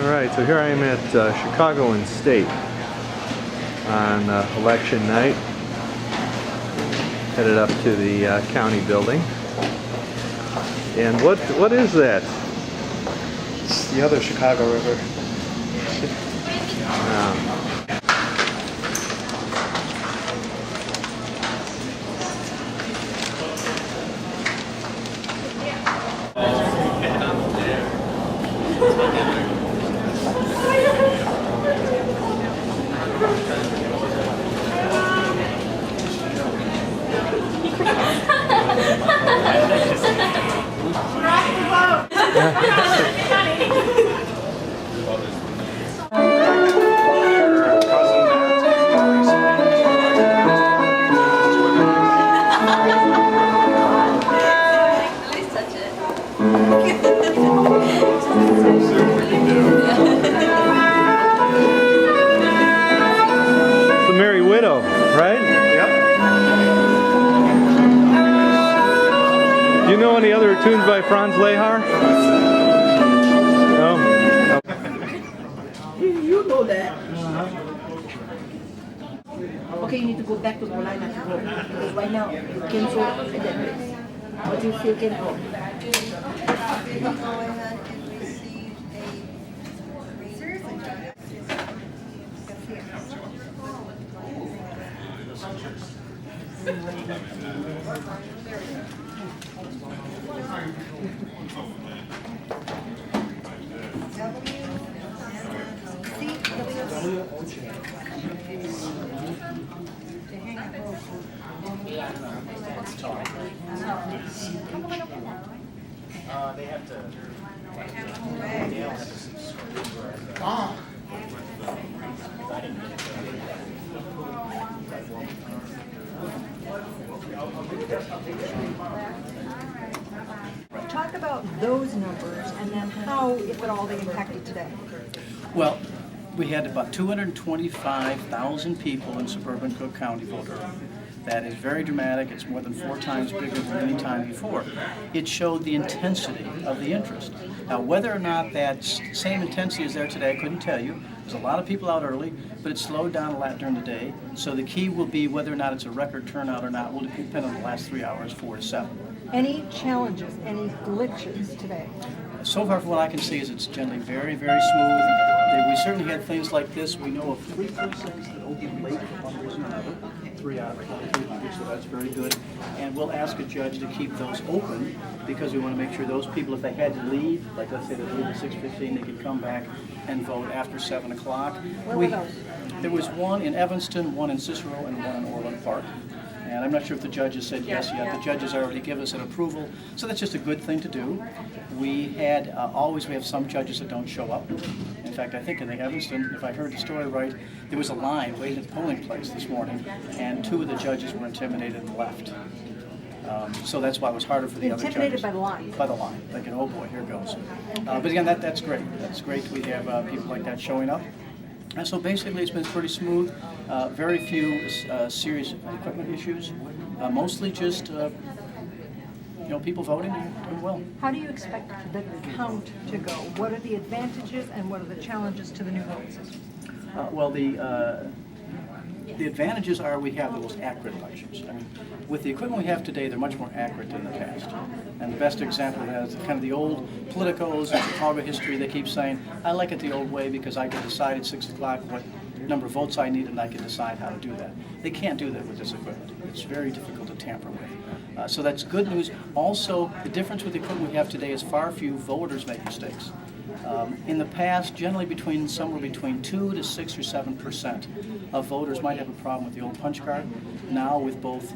Alright, so here I am at Chicago and State on election night. Headed up to the county building. And what is that? It's the other Chicago River. The Merry Widow, right? Yep. Do you know any other tunes by Franz Lehar? No? You know that. Okay, you need to go back to the line and go. Because right now, you can go at that place. But you still can go. Go ahead and receive a seriously, John. They have to. Talk about those numbers and then how, if at all, they impacted today. Well, we had about 225,000 people in suburban Cook County vote early. That is very dramatic. It's more than 4 times bigger than any time before. It showed the intensity of the interest. Now, whether or not that same intensity is there today, I couldn't tell you. There's a lot of people out early, but it slowed down a lot during the day. So the key will be whether or not it's a record turnout or not will depend on the last 3 hours, 4 to 7. Any challenges, any glitches today? So far, from what I can see, is it's generally very, very smooth. We certainly had things like this. We know of 3 precincts that opened late for one reason or another. 3 out of 300, so that's very good. And we'll ask a judge to keep those open because we want to make sure those people, if they had to leave, like let's say they leave at 6:15, they could come back and vote after 7 o'clock. Where were those? There was one in Evanston, one in Cicero, and one in Orland Park. And I'm not sure if the judges said yes yet. The judges already give us an approval, so that's just a good thing to do. We had, we have some judges that don't show up. In fact, I think in the Evanston, if I heard the story right, there was a line waiting at the polling place this morning, and 2 of the judges were intimidated and left. So that's why it was harder for the other judges. Intimidated by the line? By the line. Thinking, oh boy, here goes. But again, that's great. That's great. We have people like that showing up. And so basically it's been pretty smooth, very few serious equipment issues, mostly just people voting and doing well. How do you expect the count to go? What are the advantages and what are the challenges to the new voting system? Well, the advantages are we have the most accurate elections. I mean, with the equipment we have today, they're much more accurate than the past. And the best example of that is kind of the old politicos in Chicago history. They keep saying, I like it the old way because I can decide at 6 o'clock what number of votes I need and I can decide how to do that. They can't do that with this equipment. It's very difficult to tamper with. So that's good news. Also, the difference with the equipment we have today is far few voters make mistakes. In the past, generally somewhere between 2 to 6 or 7% of voters might have a problem with the old punch card. Now, with both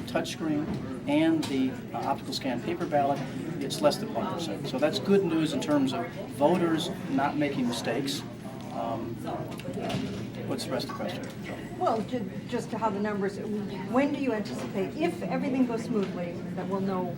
touchscreen and the optical scan paper ballot, it's less than 1%. So that's good news in terms of voters not making mistakes. What's the rest of the question? Well, just how the numbers, when do you anticipate, if everything goes smoothly, that we'll know